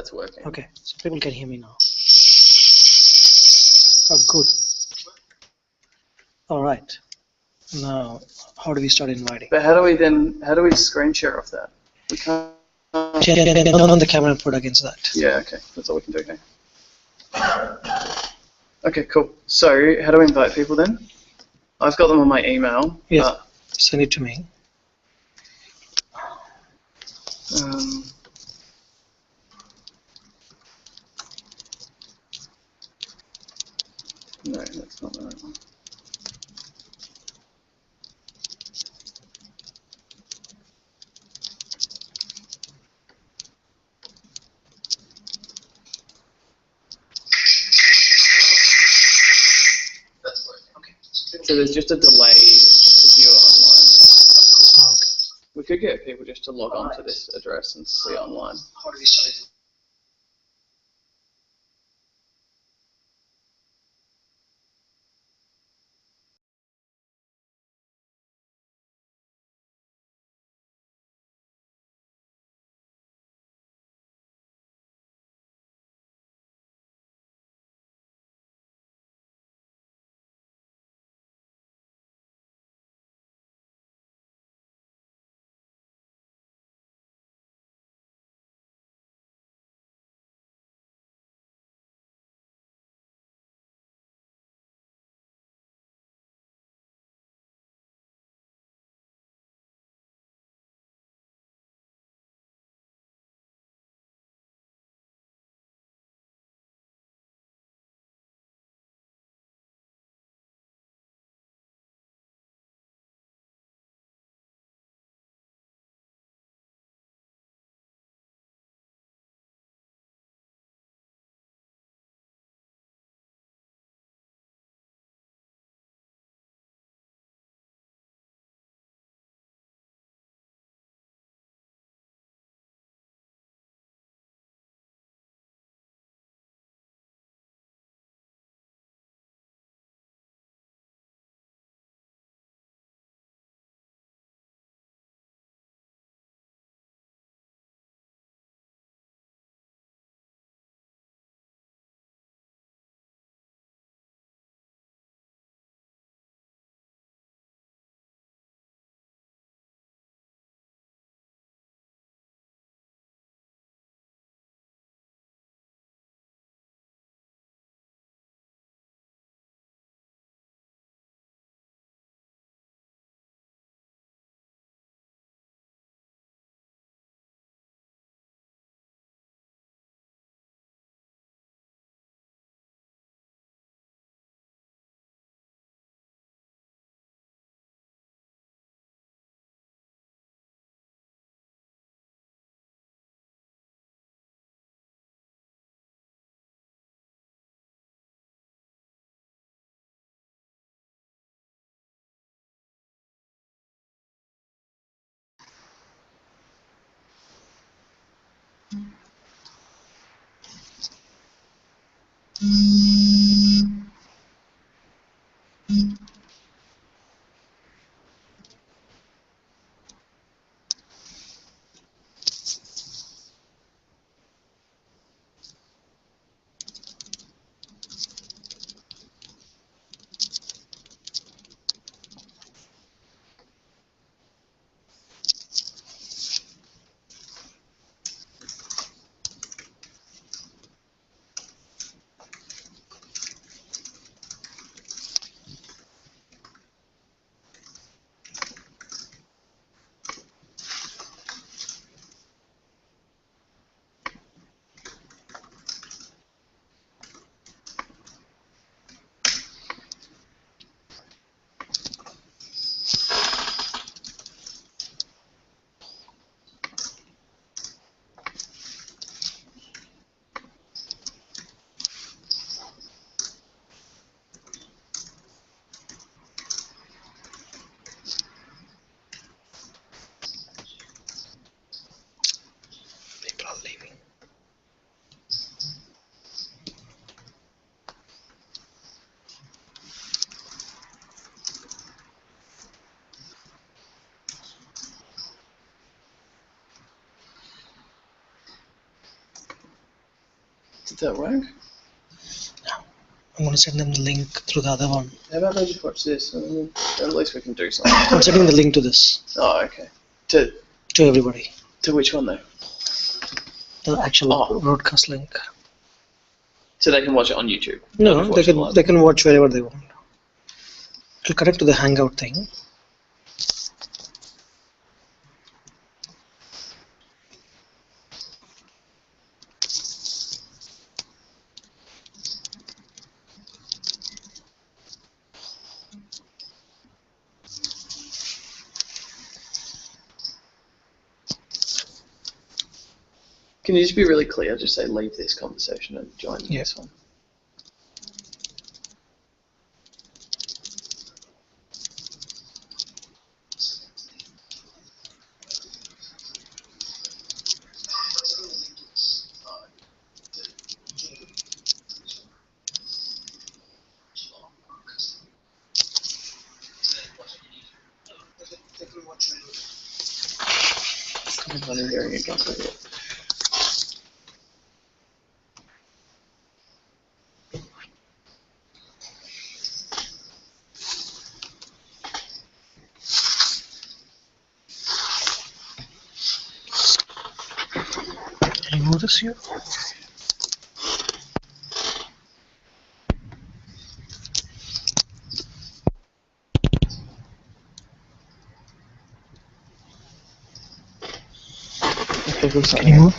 that's working. Okay, so people can hear me now. Oh, good. All right. Now, how do we start inviting? But how do we screen share off that? We can't. On the camera and put against that. Yeah, okay. That's all we can do now. Okay, cool. So, how do we invite people then? I've got them on my email. Yes, send it to me. No, that's not the right one. So there's just a delay to view it online. Oh, okay. We could get people just to log on to this address and see online. How do we start it? Did that work? I'm going to send them the link through the other one. How about they just watch this? At least we can do something. I'm sending the link to this. Oh, okay. To everybody. To which one though? The actual broadcast link. So they can watch it on YouTube? No, they can watch wherever they want. It'll connect to the Hangout thing. Can you just be really clear? Just say leave this conversation and join this one. I'm hearing it again. Can you notice here? Can you move?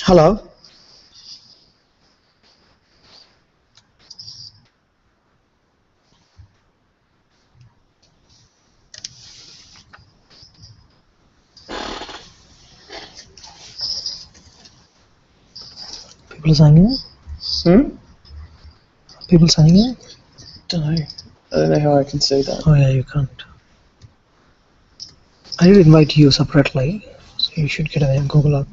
Hello? People signing in? People signing in? Don't know. I don't know how I can see that. Oh yeah, you can't. I did invite you separately, so you should get a Google up.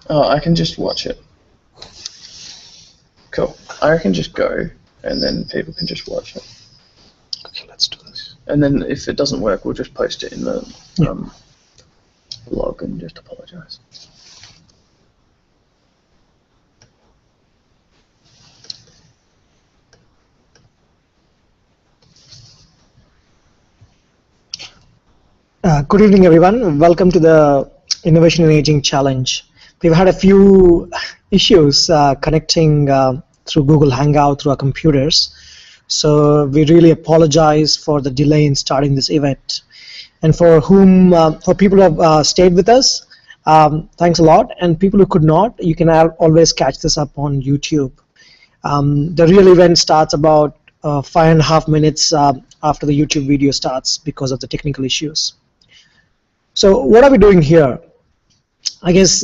Oh, I can just watch it. Cool. I can just go, and then people can just watch it. Okay, let's do this. And then if it doesn't work, we'll just post it in the blog and just apologize. Good evening, everyone. Welcome to the Innovation in Aging Challenge. We've had a few issues connecting through Google Hangout through our computers. So we really apologize for the delay in starting this event. And for people who have stayed with us, thanks a lot. And people who could not, you can always catch this up on YouTube. The real event starts about 5.5 minutes after the YouTube video starts because of the technical issues. So what are we doing here? I guess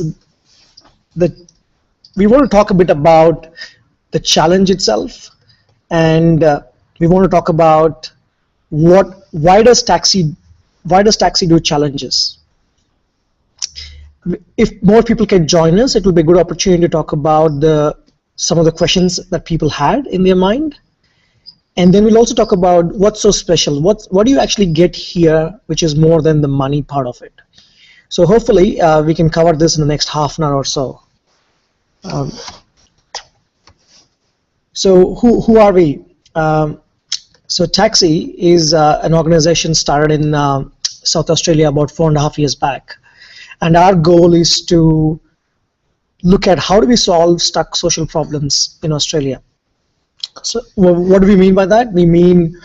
we want to talk a bit about the challenge itself, and we want to talk about why does Taxi do challenges. If more people can join us, it will be a good opportunity to talk about some of the questions that people had in their mind. And then we'll also talk about what's so special. What do you actually get here, which is more than the money part of it. So hopefully we can cover this in the next half an hour or so. So who are we? So Taxi is an organization started in South Australia about 4.5 years back. And our goal is to look at how do we solve stuck social problems in Australia. So what do we mean by that? We mean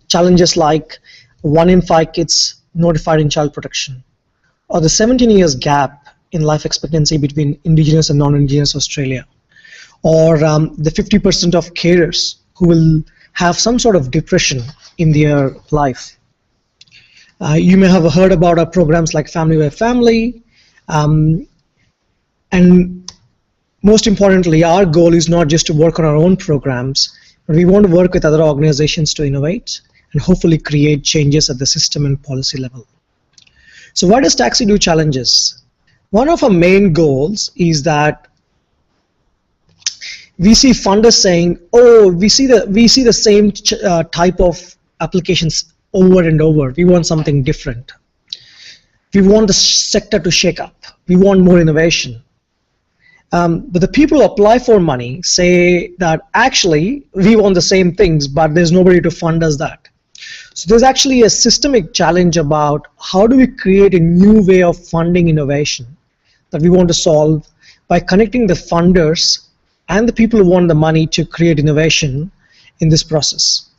challenges like 1 in 5 kids notified in child protection, or the 17 years gap in life expectancy between Indigenous and non-Indigenous Australia, or the 50% of carers who will have some sort of depression in their life. You may have heard about our programs like Family by Family, and most importantly, our goal is not just to work on our own programs, but we want to work with other organizations to innovate and hopefully create changes at the system and policy level. So why does Taxi do challenges? One of our main goals is that we see funders saying, oh, we see the same type of applications over and over. We want something different. We want the sector to shake up. We want more innovation. But the people who apply for money say that actually we want the same things, but there's nobody to fund us that. So there's actually a systemic challenge about how do we create a new way of funding innovation that we want to solve by connecting the funders and the people who want the money to create innovation in this process.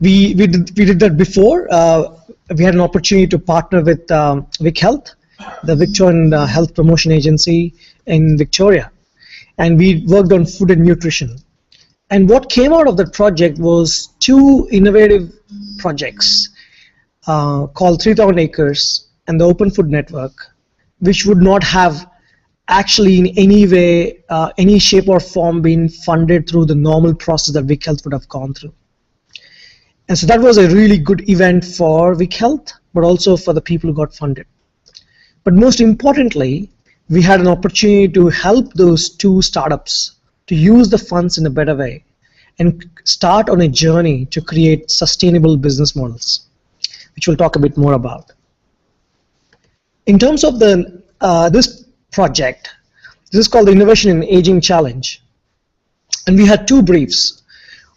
We did that before. We had an opportunity to partner with Vic Health, the Victorian Health Promotion Agency in Victoria, and we worked on food and nutrition. And what came out of that project was 2 innovative projects called 3000 Acres and the Open Food Network, which would not have actually in any way, any shape or form been funded through the normal process that Vic Health would have gone through. And so that was a really good event for Vic Health, but also for the people who got funded. But most importantly, we had an opportunity to help those 2 startups to use the funds in a better way and start on a journey to create sustainable business models, which we'll talk a bit more about. In terms of this project, this is called the Innovation in Aging Challenge, and we had 2 briefs.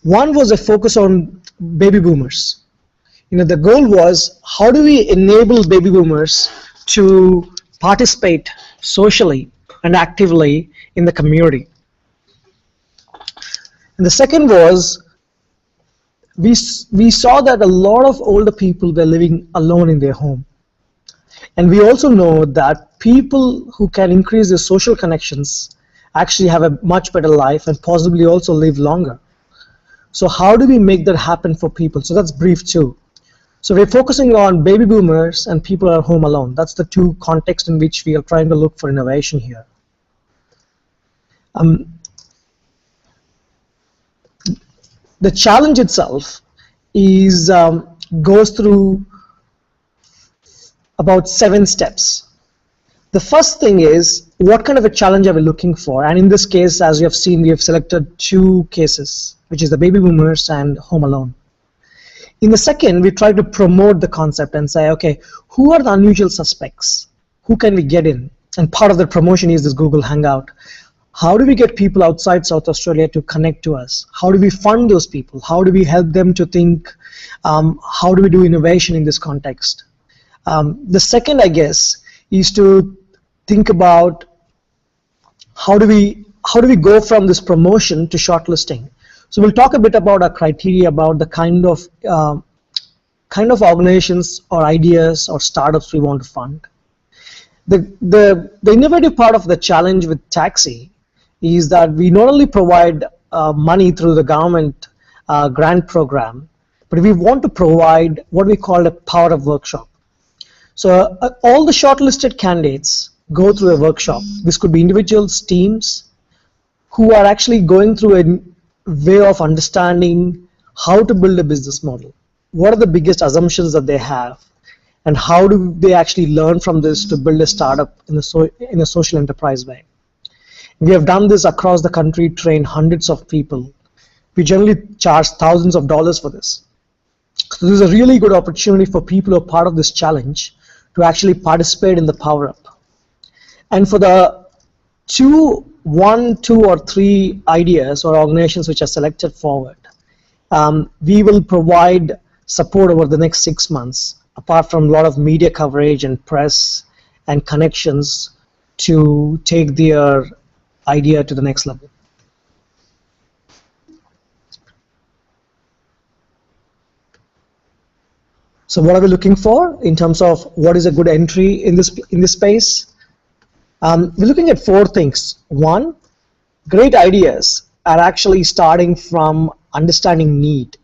One was a focus on baby boomers. The goal was, how do we enable baby boomers to participate socially and actively in the community? And the second was, we saw that a lot of older people were living alone in their home. And we also know that people who can increase their social connections actually have a much better life and possibly also live longer. So how do we make that happen for people? So that's brief 2. So we're focusing on baby boomers and people who are home alone. That's the 2 contexts in which we are trying to look for innovation here. The challenge itself is goes through about 7 steps. The first thing is, what kind of a challenge are we looking for? And in this case, as you have seen, we have selected 2 cases, which is the baby boomers and home alone. In the second, we try to promote the concept and say, okay, who are the unusual suspects? Who can we get in? And part of the promotion is this Google Hangout. How do we get people outside South Australia to connect to us? How do we fund those people? How do we help them to think, how do we do innovation in this context? The second, I guess, is to think about how do we go from this promotion to shortlisting. So we'll talk a bit about our criteria, about the kind of organizations or ideas or startups we want to fund. The innovative part of the challenge with Taxi is that we not only provide money through the government grant program, but we want to provide what we call a power of workshop. So all the shortlisted candidates go through a workshop. This could be individuals, teams, who are actually going through a way of understanding how to build a business model. What are the biggest assumptions that they have, and how do they actually learn from this to build a startup in a social enterprise way? We have done this across the country, trained hundreds of people. We generally charge thousands of dollars for this. So this is a really good opportunity for people who are part of this challenge to actually participate in the Power Up. And for the 1, 2, or 3 ideas or organizations which are selected forward, We will provide support over the next 6 months, apart from a lot of media coverage and press and connections to take their idea to the next level. So what are we looking for in terms of what is a good entry in this space? We're looking at 4 things. 1, great ideas are actually starting from understanding need.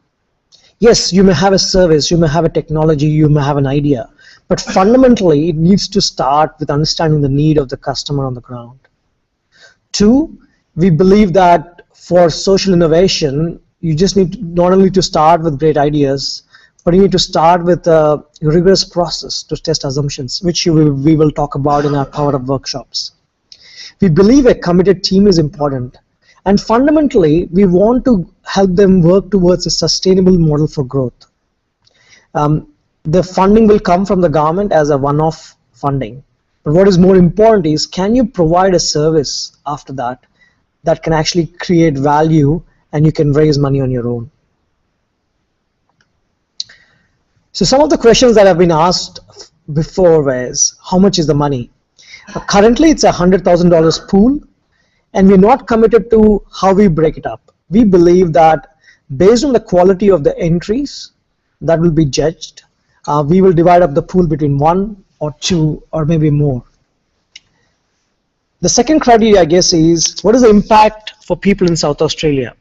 Yes, you may have a service, you may have a technology, you may have an idea, but fundamentally it needs to start with understanding the need of the customer on the ground. 2, we believe that for social innovation, you just need not only to start with great ideas, but you need to start with a rigorous process to test assumptions, which we will talk about in our Power Up workshops. We believe a committed team is important, and fundamentally, we want to help them work towards a sustainable model for growth. The funding will come from the government as a one-off funding, but what is more important is, can you provide a service after that that can actually create value and you can raise money on your own? So some of the questions that have been asked before was, how much is the money? Currently it's a $100,000 pool, and we're not committed to how we break it up. We believe that based on the quality of the entries that will be judged, we will divide up the pool between 1 or 2 or maybe more. The second criteria, I guess, is what is the impact for people in South Australia?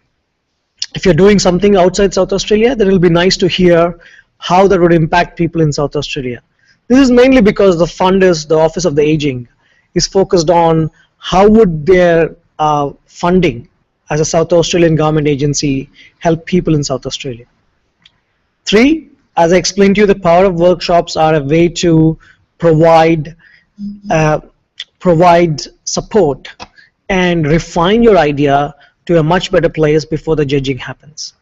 If you're doing something outside South Australia, then it'll be nice to hear how that would impact people in South Australia. This is mainly because the fund is, the Office of the Aging, is focused on how would their funding as a South Australian government agency help people in South Australia. 3, as I explained to you, the Power Up workshops are a way to provide support and refine your idea to a much better place before the judging happens.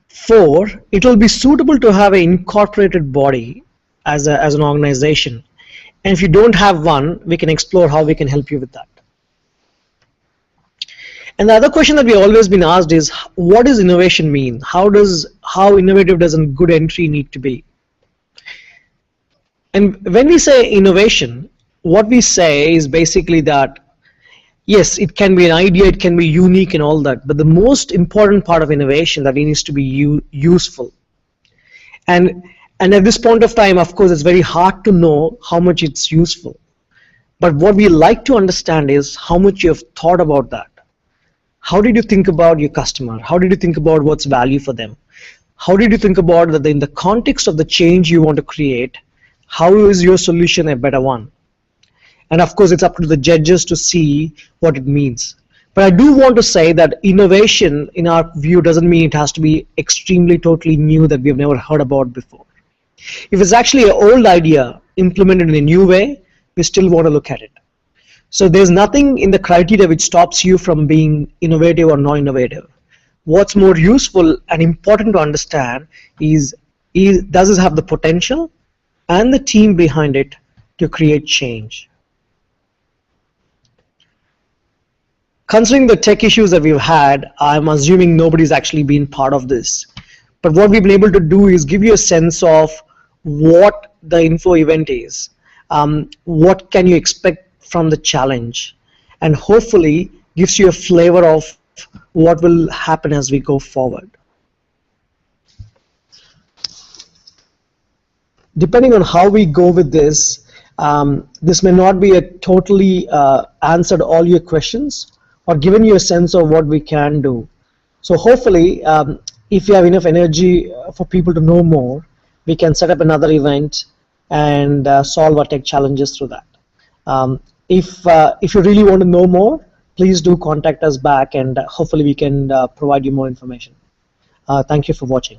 4, it will be suitable to have an incorporated body as an organization. And if you don't have one, we can explore how we can help you with that. And the other question that we always been asked is, what does innovation mean? How innovative does a good entry need to be? And when we say innovation, what we say is basically that, yes, it can be an idea, it can be unique and all that, but the most important part of innovation that it needs to be useful. And at this point of time, of course, it's very hard to know how much it's useful. But what we like to understand is how much you have thought about that. How did you think about your customer? How did you think about what's value for them? How did you think about that in the context of the change you want to create? How is your solution a better one? And of course, it's up to the judges to see what it means. But I do want to say that innovation, in our view, doesn't mean it has to be extremely, totally new that we've never heard about before. If it's actually an old idea implemented in a new way, we still want to look at it. So there's nothing in the criteria which stops you from being innovative or non-innovative. What's more useful and important to understand is does it have the potential and the team behind it to create change? Considering the tech issues that we've had, I'm assuming nobody's actually been part of this. But what we've been able to do is give you a sense of what the info event is. What can you expect from the challenge? And hopefully gives you a flavor of what will happen as we go forward. Depending on how we go with this, this may not be a totally answered all your questions or given you a sense of what we can do. So hopefully, if you have enough energy for people to know more, we can set up another event and solve our tech challenges through that. If you really want to know more, please do contact us back, and hopefully we can provide you more information. Thank you for watching.